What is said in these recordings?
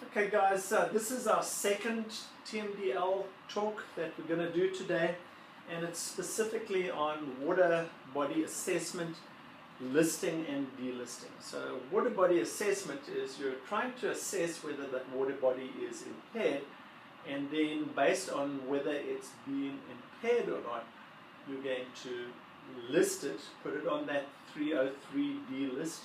Okay guys, this is our second TMDL talk that we're going to do today, and it's specifically on water body assessment, listing and delisting. So water body assessment is you're trying to assess whether that water body is impaired, and then based on whether it's being impaired or not, you're going to list it, put it on that 303D list,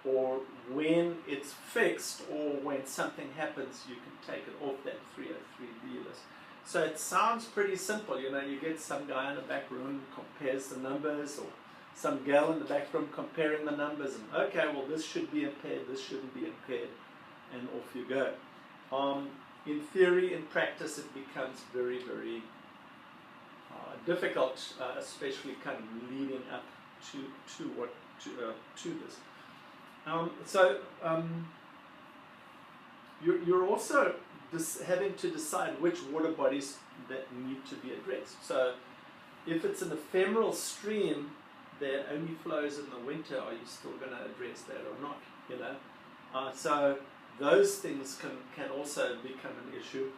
or when it's fixed or when something happens, you can take it off that 303D list. So it sounds pretty simple, you know, you get some guy in the back room compares the numbers, or some gal in the back room comparing the numbers, and okay, well this should be impaired, this shouldn't be impaired, and off you go. In theory, in practice, it becomes very, very difficult, especially kind of leading up to this. You're also having to decide which water bodies that need to be addressed. So if it's an ephemeral stream that only flows in the winter, are you still going to address that or not? You know, so those things can also become an issue.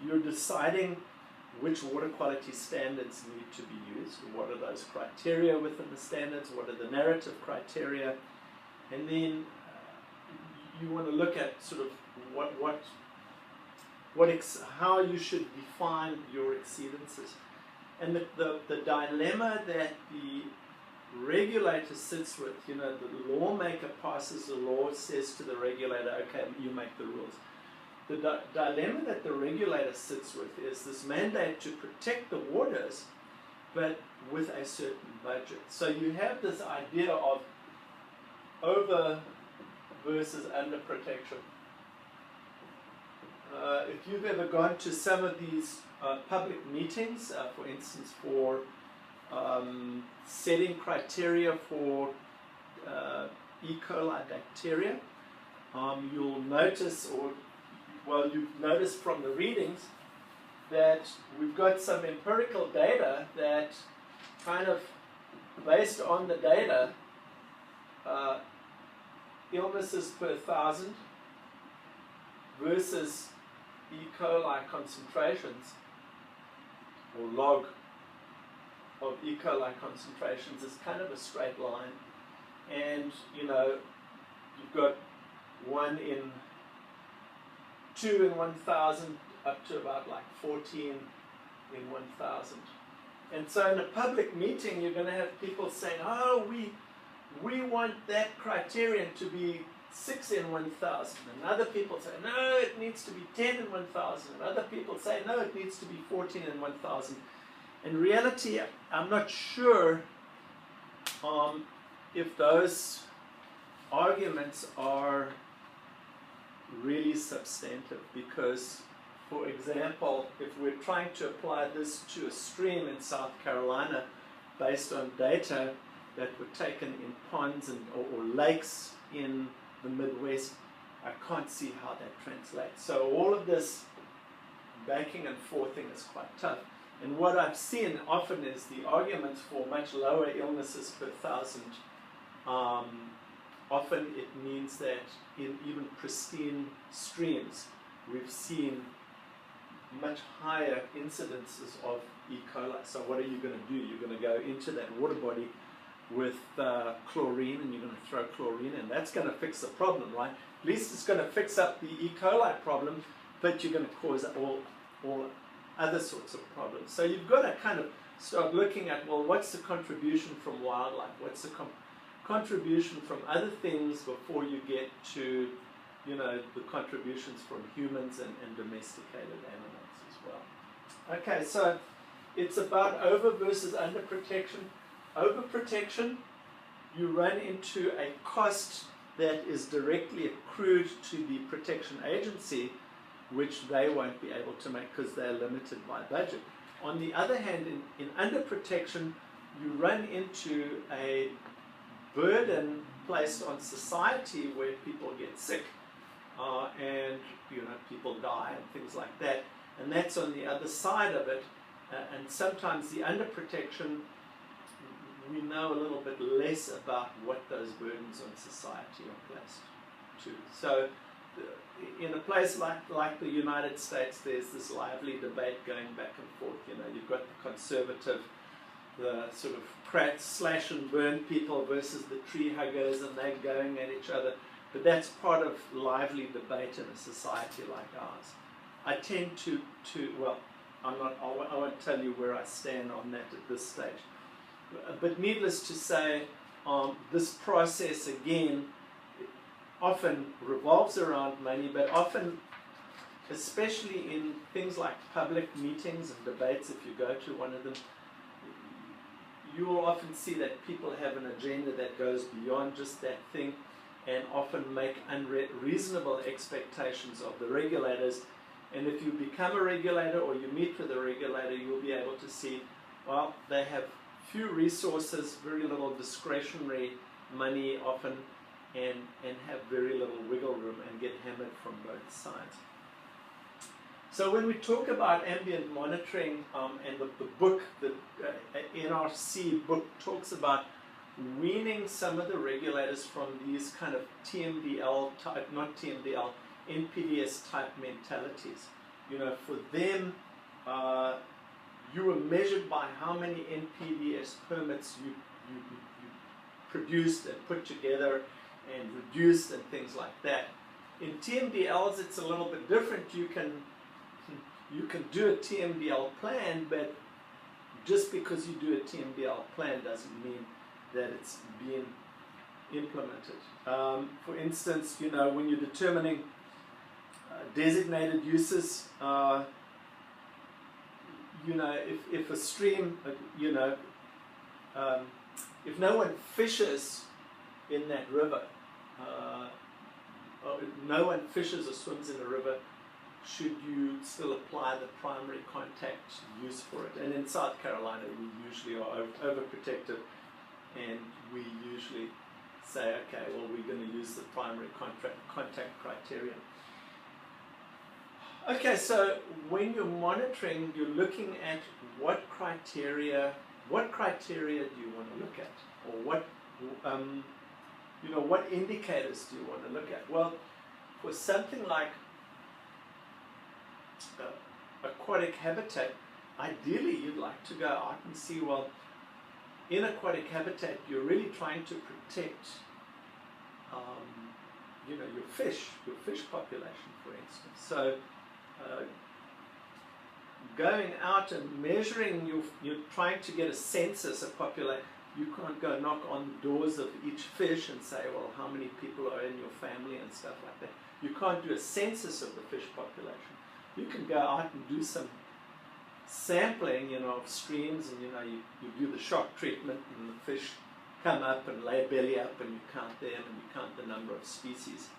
You're deciding which water quality standards need to be used. What are those criteria within the standards? What are the narrative criteria? And then you want to look at sort of how you should define your exceedances. And the dilemma that the regulator sits with, you know, the lawmaker passes the law, says to the regulator, okay, you make the rules. The dilemma that the regulator sits with is this mandate to protect the waters, but with a certain budget. So you have this idea of over versus under protection. If you've ever gone to some of these public meetings, for instance, for setting criteria for E. coli bacteria, you'll notice, you've noticed from the readings that we've got some empirical data that kind of, based on the data, illnesses per 1,000 versus E. coli concentrations, or log of E. coli concentrations, is kind of a straight line. And you know, you've got 2 in 1,000 up to about like 14 in 1,000. And so in a public meeting, you're going to have people saying, oh, we want that criterion to be 6 in 1,000. And other people say, no, it needs to be 10 in 1,000. And other people say, no, it needs to be 14 in 1,000. In reality, I'm not sure if those arguments are really substantive, because, for example, if we're trying to apply this to a stream in South Carolina based on data that were taken in ponds or lakes in the Midwest, I can't see how that translates. So all of this backing and forthing is quite tough. And what I've seen often is the arguments for much lower illnesses per 1,000. Often it means that in even pristine streams, we've seen much higher incidences of E. coli. So what are you going to do? You're going to go into that water body with chlorine, and you're going to throw chlorine in. That's going to fix the problem, right? At least it's going to fix up the E. coli problem, but you're going to cause all other sorts of problems. So you've got to kind of start looking at, well, what's the contribution from wildlife? What's the contribution from other things before you get to, you know, the contributions from humans and domesticated animals as well. Okay, so it's about over versus under protection. Overprotection, you run into a cost that is directly accrued to the protection agency, which they won't be able to make because they're limited by budget. On the other hand, in underprotection, you run into a burden placed on society where people get sick and you know, people die and things like that. And that's on the other side of it. And sometimes the underprotection, we know a little bit less about what those burdens on society are placed to. So in a place like the United States, there's this lively debate going back and forth. You know, you've got the conservative, the sort of slash and burn people versus the tree huggers, and they're going at each other. But that's part of lively debate in a society like ours. I tend to well, I won't tell you where I stand on that at this stage. But needless to say, this process again often revolves around money, but often, especially in things like public meetings and debates, if you go to one of them, you will often see that people have an agenda that goes beyond just that thing, and often make unreasonable expectations of the regulators. And if you become a regulator or you meet with a regulator, you'll be able to see, well, they have few resources, very little discretionary money often, and have very little wiggle room and get hammered from both sides. So when we talk about ambient monitoring, and the book, the NRC book, talks about weaning some of the regulators from these kind of TMDL type, not TMDL, NPDES type mentalities. You know, for them, you were measured by how many NPDES permits you produced and put together and reduced and things like that. In TMDLs, it's a little bit different. You can do a TMDL plan, but just because you do a TMDL plan doesn't mean that it's being implemented. For instance, you know, when you're determining designated uses, you know, if a stream, you know, if no one fishes in that river, or if no one fishes or swims in a river, should you still apply the primary contact use for it? And in South Carolina, we usually are overprotective, and we usually say, okay, well, we're going to use the primary contact criteria. Okay, so when you're monitoring, you're looking at what criteria do you want to look at, or what, you know, what indicators do you want to look at? Well, for something like aquatic habitat, ideally you'd like to go out and see, well, in aquatic habitat, you're really trying to protect, you know, your fish population, for instance. So going out and measuring, you're trying to get a census of population. You can't go knock on the doors of each fish and say, well, how many people are in your family and stuff like that. You can't do a census of the fish population. You can go out and do some sampling, you know, of streams, and you know, you do the shock treatment, and the fish come up and lay belly up, and you count them, and you count the number of species.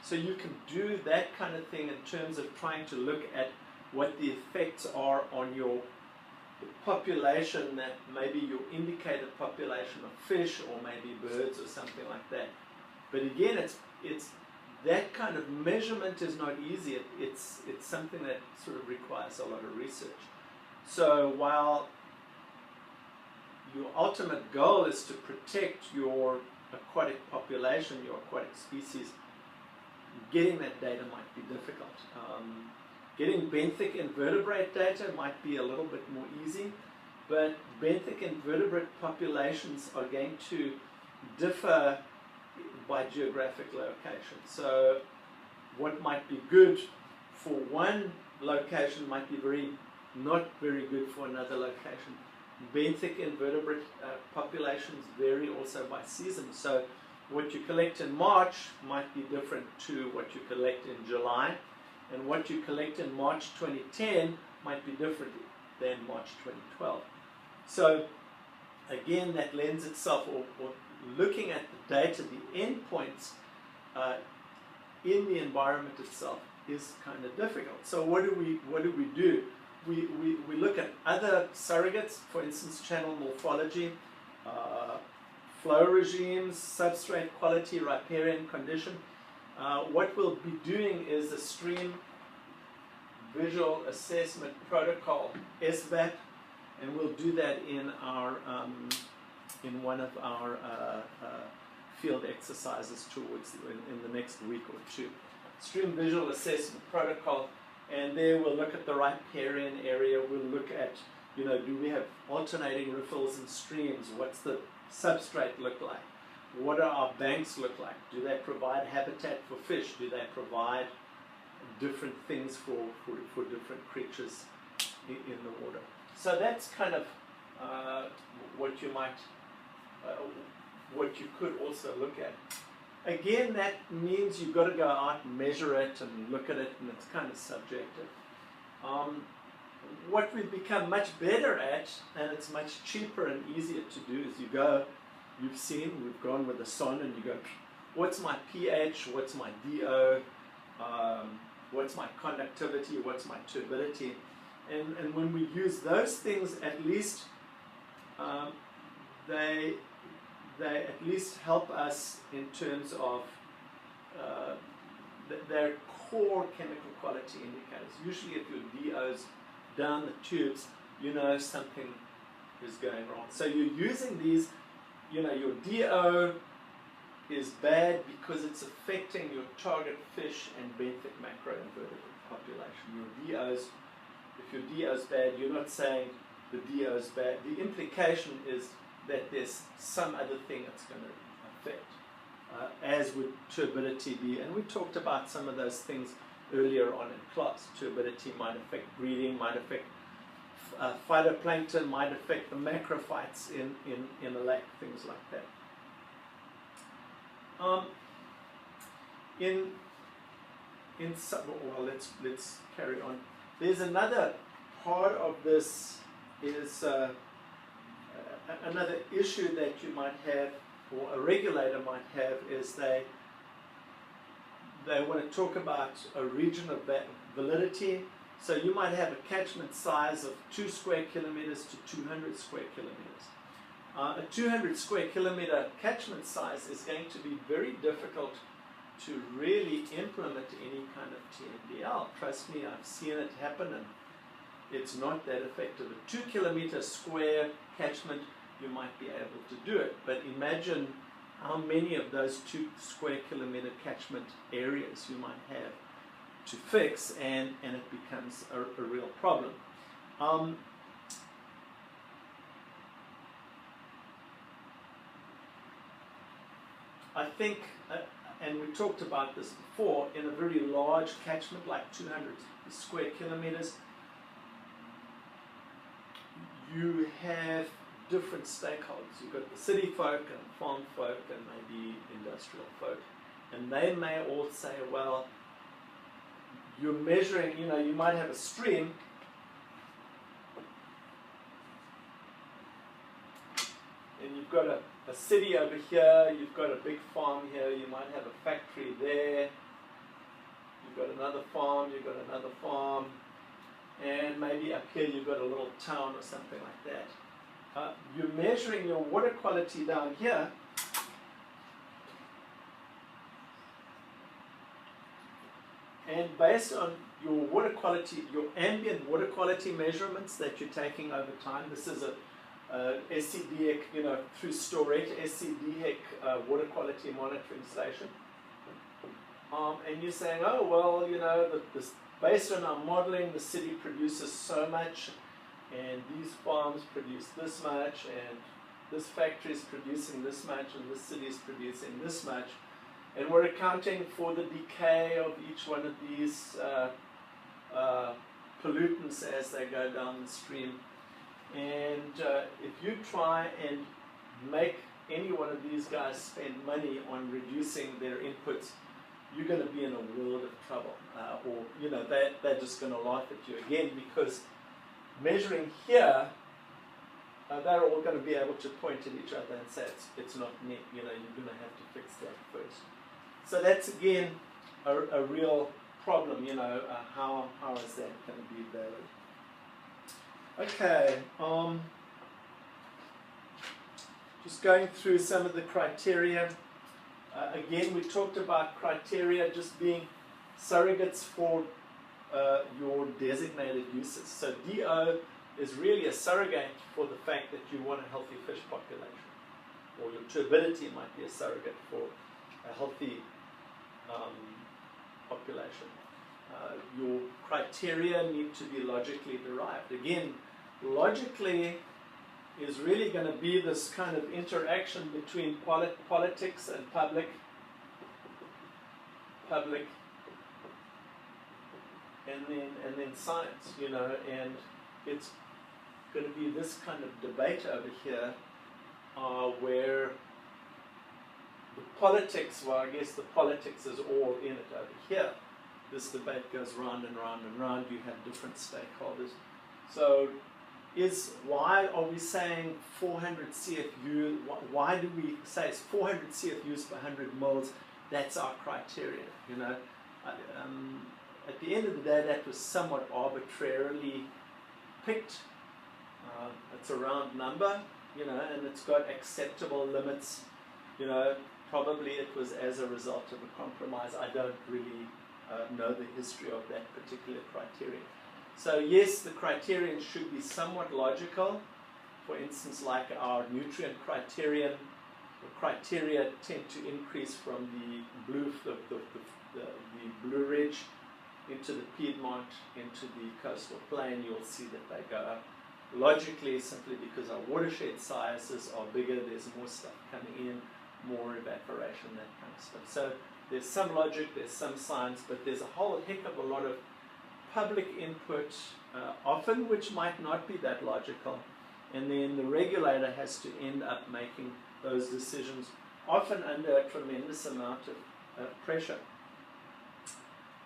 So you can do that kind of thing in terms of trying to look at what the effects are on your population, that maybe your indicated population of fish or maybe birds or something like that. But again, it's that kind of measurement is not easy. It's something that sort of requires a lot of research. So while your ultimate goal is to protect your aquatic population, your aquatic species, getting that data might be difficult. Getting benthic invertebrate data might be a little bit more easy, but benthic invertebrate populations are going to differ by geographic location. So what might be good for one location might be not very good for another location. Benthic invertebrate populations vary also by season. So what you collect in March might be different to what you collect in July, and what you collect in March 2010 might be different than March 2012. So again, that lends itself, or looking at the data, the endpoints in the environment itself is kind of difficult. So what do we do? We look at other surrogates, for instance, channel morphology, flow regimes, substrate quality, riparian condition. What we'll be doing is a stream visual assessment protocol, SVAP, and we'll do that in our in one of our field exercises towards in the next week or two. stream visual assessment protocol, and there we'll look at the riparian area, we'll look at, you know, do we have alternating riffles and streams, what's the substrate look like, what do our banks look like, do they provide habitat for fish, do they provide different things for different creatures in the water. So that's kind of what you might, what you could also look at. Again, that means you've got to go out and measure it and look at it, and it's kind of subjective. What we've become much better at, and it's much cheaper and easier to do, is you go, you've seen, we've gone with the son, and you go, what's my pH, what's my DO, what's my conductivity, what's my turbidity, and when we use those things, at least they at least help us in terms of their core chemical quality indicators. Usually if your DO's down the tubes, you know something is going wrong. So you're using these, you know, your DO is bad because it's affecting your target fish and benthic macroinvertebrate population. Your DO's, if your DO's bad, you're not saying the DO's bad. The implication is that there's some other thing that's going to affect, as would turbidity be. And we talked about some of those things earlier on in class. Turbidity might affect breeding, might affect phytoplankton, might affect the macrophytes in a lake, things like that. Well, let's carry on. There's another part of this is another issue that you might have, or a regulator might have, is they want to talk about a region of validity. So you might have a catchment size of 2 square kilometers to 200 square kilometers. A 200 square kilometer catchment size is going to be very difficult to really implement any kind of TMDL. Trust me, I've seen it happen, and it's not that effective. A 2 kilometer square catchment, you might be able to do it, but imagine how many of those 2 square kilometer catchment areas you might have to fix, and it becomes a real problem. I think, and we talked about this before, in a very large catchment like 200 square kilometers, you have different stakeholders. You've got the city folk and farm folk and maybe industrial folk, and they may all say, well, you're measuring, you know, you might have a stream and you've got a city over here, you've got a big farm here, you might have a factory there, you've got another farm, you've got another farm, and maybe up here you've got a little town or something like that. You're measuring your water quality down here, and based on your water quality, your ambient water quality measurements that you're taking over time, this is a SCDHEC, you know, through Storette, SCDHEC water quality monitoring station. And you're saying, oh, well, you know, based on our modeling, the city produces so much, and these farms produce this much, and this factory is producing this much, and this city is producing this much. And we're accounting for the decay of each one of these pollutants as they go down the stream. And if you try and make any one of these guys spend money on reducing their inputs, you're going to be in a world of trouble. Or, you know, they're just going to laugh at you again, because measuring here, they're all going to be able to point at each other and say it's not neat. You know, you're going to have to fix that first. So that's again a real problem. You know, how is that going to be valid? Okay, just going through some of the criteria. Again, we talked about criteria just being surrogates for your designated uses. So DO is really a surrogate for the fact that you want a healthy fish population, or your turbidity might be a surrogate for a healthy population. Your criteria need to be logically derived. Again, logically is really going to be this kind of interaction between politics and public, and then science, you know, and it's going to be this kind of debate over here where the politics, well, I guess the politics is all in it over here. This debate goes round and round and round. You have different stakeholders. So why are we saying 400 CFU? Why do we say it's 400 CFUs per 100 moles? That's our criteria, you know. At the end of the day, that was somewhat arbitrarily picked. It's a round number, you know, and it's got acceptable limits. You know, probably it was as a result of a compromise. I don't really know the history of that particular criteria. So yes, the criterion should be somewhat logical. For instance, like our nutrient criterion, the criteria tend to increase from the Blue Ridge into the Piedmont, into the coastal plain. You'll see that they go up. Logically, simply because our watershed sizes are bigger, there's more stuff coming in, more evaporation, that kind of stuff. So there's some logic, there's some science, but there's a whole heck of a lot of public input, often which might not be that logical, and then the regulator has to end up making those decisions, often under a tremendous amount of pressure.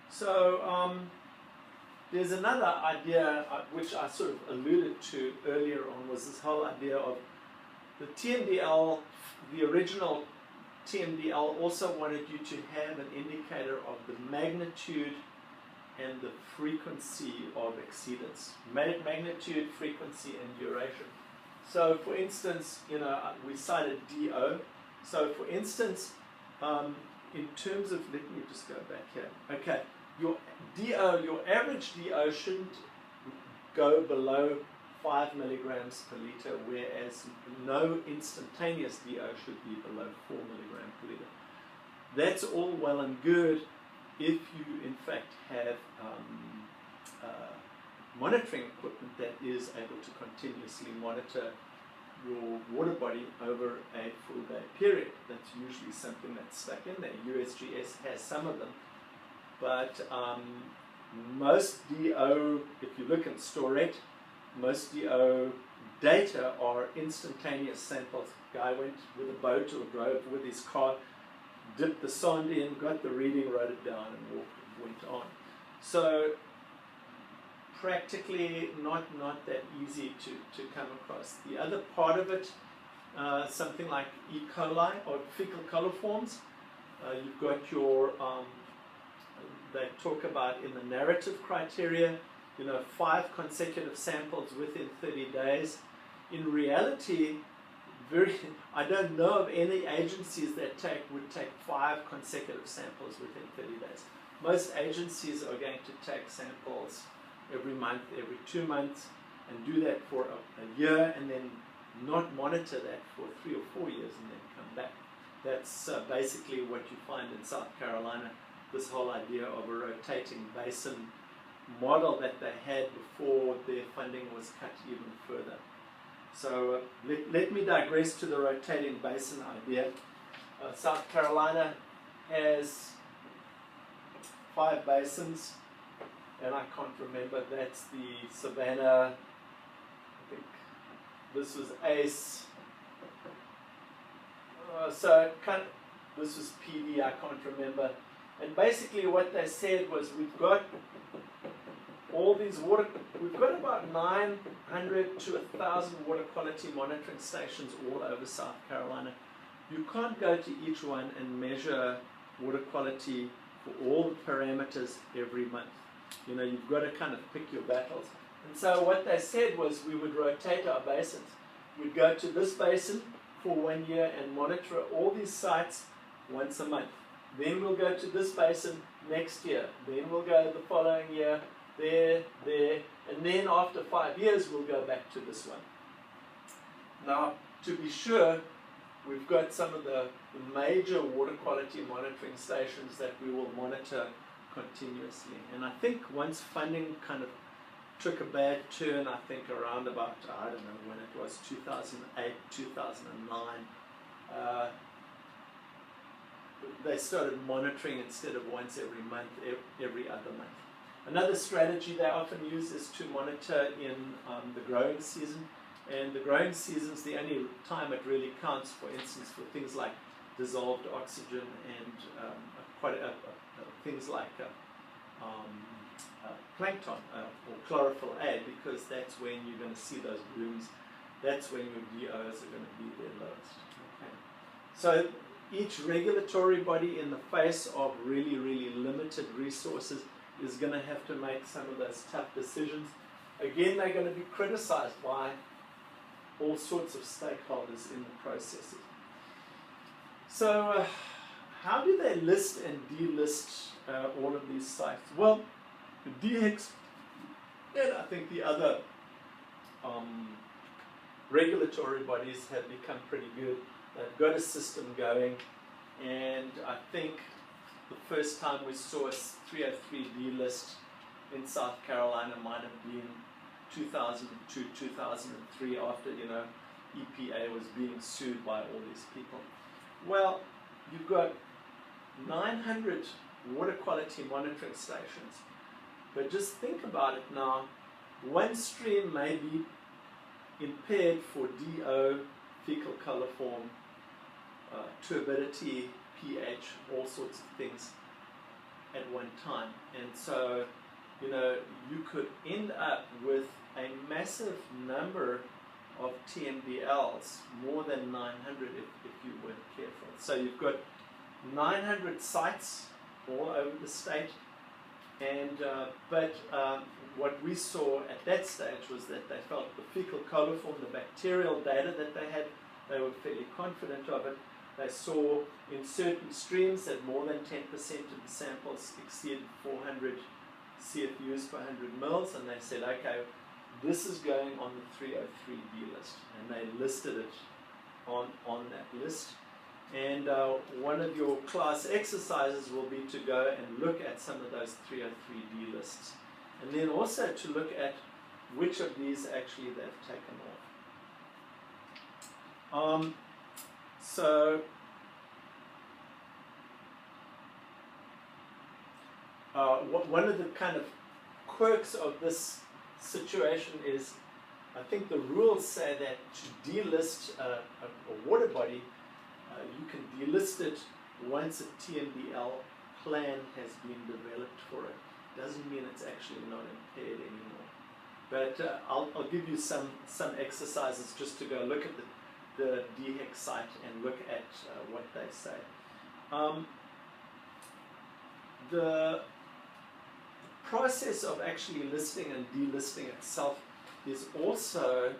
So there's another idea which I sort of alluded to earlier on, was this whole idea of the TMDL. The original TMDL also wanted you to have an indicator of the magnitude and the frequency of exceedance. Magnitude, frequency, and duration. So for instance, you know, we cited DO. So for instance, in terms of, let me just go back here. Okay, your DO, your average DO shouldn't go below 5 milligrams per liter, whereas no instantaneous DO should be below 4 milligrams per liter. That's all well and good if you in fact have monitoring equipment that is able to continuously monitor your water body over a full day period. That's usually something that's stuck in there. USGS has some of them, but most DO, if you look at Storette, most DO data are instantaneous samples. Guy went with a boat or drove with his car, dipped the sand in, got the reading, wrote it down, and went on. So practically not that easy to come across. The other part of it, something like E. coli or fecal coliforms, you've got your, they talk about in the narrative criteria, you know, 5 consecutive samples within 30 days. In reality, I don't know of any agencies that would take 5 consecutive samples within 30 days. Most agencies are going to take samples every month, every 2 months, and do that for a year, and then not monitor that for 3 or 4 years, and then come back. That's basically what you find in South Carolina, this whole idea of a rotating basin model that they had before their funding was cut even further. So let me digress to the rotating basin idea. South Carolina has 5 basins, and I can't remember. That's the Savannah, I think this was ACE. So this was PD, I can't remember. And basically what they said was, we've got all these we've got about 900 to 1,000 water quality monitoring stations all over South Carolina. You can't go to each one and measure water quality for all the parameters every month. You know, you've got to kind of pick your battles. And so what they said was, we would rotate our basins. We'd go to this basin for 1 year and monitor all these sites once a month. Then we'll go to this basin next year. Then we'll go the following year, there, and then after 5 years we'll go back to this one. Now, to be sure, we've got some of the major water quality monitoring stations that we will monitor continuously. And I think once funding kind of took a bad turn, I think around about, I don't know when it was, 2008, 2009, they started monitoring instead of once every month, every other month. Another strategy they often use is to monitor in the growing season. And the growing season is the only time it really counts, for instance, for things like dissolved oxygen and things like plankton or chlorophyll A, because that's when you're going to see those blooms. That's when your DOs are going to be their lowest. Okay. So each regulatory body, in the face of really, really limited resources, is going to have to make some of those tough decisions. Again, they're going to be criticized by all sorts of stakeholders in the processes. So how do they list and delist all of these sites? Well, the DHECS and I think the other regulatory bodies have become pretty good. They've got a system going, and I think the first time we saw a 303 delist in South Carolina might have been 2002, 2003, after, you know, EPA was being sued by all these people. Well, you've got 900 water quality monitoring stations, but just think about it now. One stream may be impaired for DO, fecal coliform, turbidity, pH, all sorts of things at one time. And so, you know, you could end up with a massive number of TMDLs, more than 900 if you weren't careful. So you've got 900 sites all over the state, and what we saw at that stage was that they felt the fecal coliform, the bacterial data that they had, they were fairly confident of it. They saw in certain streams that more than 10% of the samples exceeded 400 CFUs per 100 mils, and they said, okay, this is going on the 303D list, and they listed it on that list. And one of your class exercises will be to go and look at some of those 303D lists, and then also to look at which of these actually they've taken off. So one of the kind of quirks of this situation is, I think the rules say that to delist a water body, you can delist it once a TMDL plan has been developed for it. Doesn't mean it's actually not impaired anymore. But I'll give you some exercises just to go look at the DHEC site and look at what they say. The process of actually listing and delisting itself is also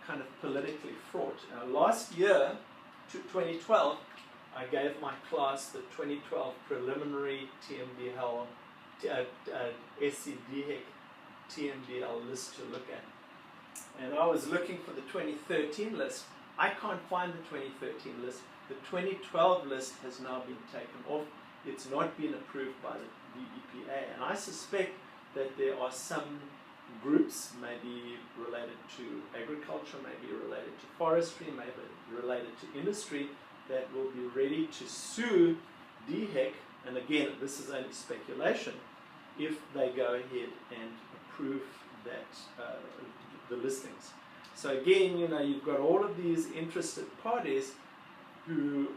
kind of politically fraught. Last year, 2012, I gave my class the 2012 preliminary TMDL, SCDHEC TMDL list to look at. And I was looking for the 2013 list. I can't find the 2013 list. The 2012 list has now been taken off. It's not been approved by the EPA. And I suspect that there are some groups, maybe related to agriculture, maybe related to forestry, maybe related to industry, that will be ready to sue DHEC, and again, this is only speculation, if they go ahead and approve that, the listings. So again, you know, you've got all of these interested parties who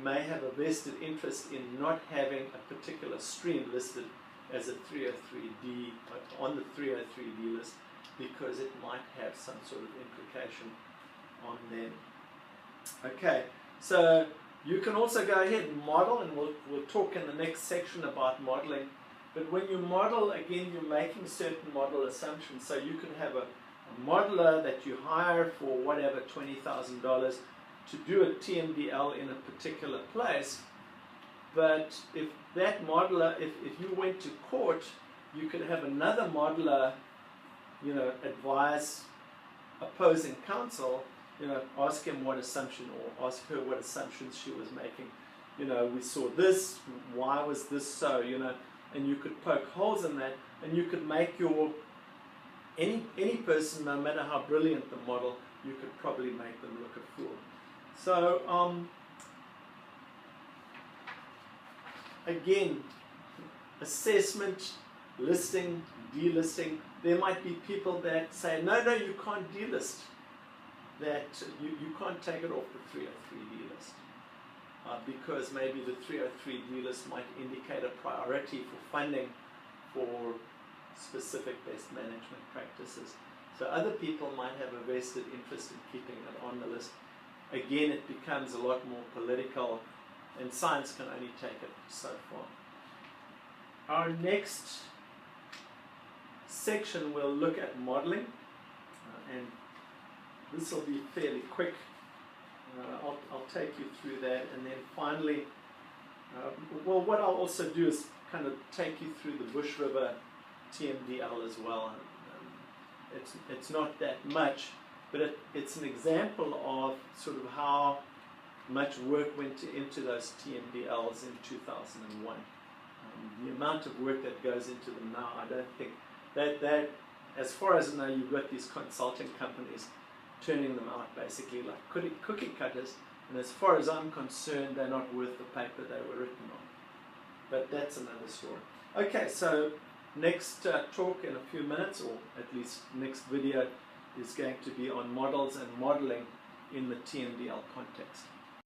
may have a vested interest in not having a particular stream listed as a 303D, on the 303D list, because it might have some sort of implication on them. Okay, so you can also go ahead and model, and we'll talk in the next section about modeling. But when you model, again, you're making certain model assumptions. So you can have a modeler that you hire for whatever, $20,000 to do a TMDL in a particular place. But if that modeler, if you went to court, you could have another modeler, you know, advise opposing counsel, you know, ask him what assumption, or ask her what assumptions she was making. You know, we saw this, why was this so, you know, and you could poke holes in that, and you could make your any person, no matter how brilliant the model, you could probably make them look a fool. So again, assessment, listing, delisting. There might be people that say, no, you can't delist. That you can't take it off the 303 delist. Because maybe the 303 delist might indicate a priority for funding for specific best management practices. So other people might have a vested interest in keeping it on the list. Again, it becomes a lot more political, and science can only take it so far. Our next section will look at modeling, and this will be fairly quick. I'll take you through that, and then finally, well, what I'll also do is kind of take you through the Bush River TMDL as well. It's not that much, but it's an example of sort of how much work went into those TMDLs in 2001. The amount of work that goes into them now, I don't think that as far as I know, you've got these consulting companies turning them out basically like cookie cutters, and as far as I'm concerned, they're not worth the paper they were written on. But that's another story. Okay, so next talk in a few minutes, or at least next video, is going to be on models and modeling in the TMDL context.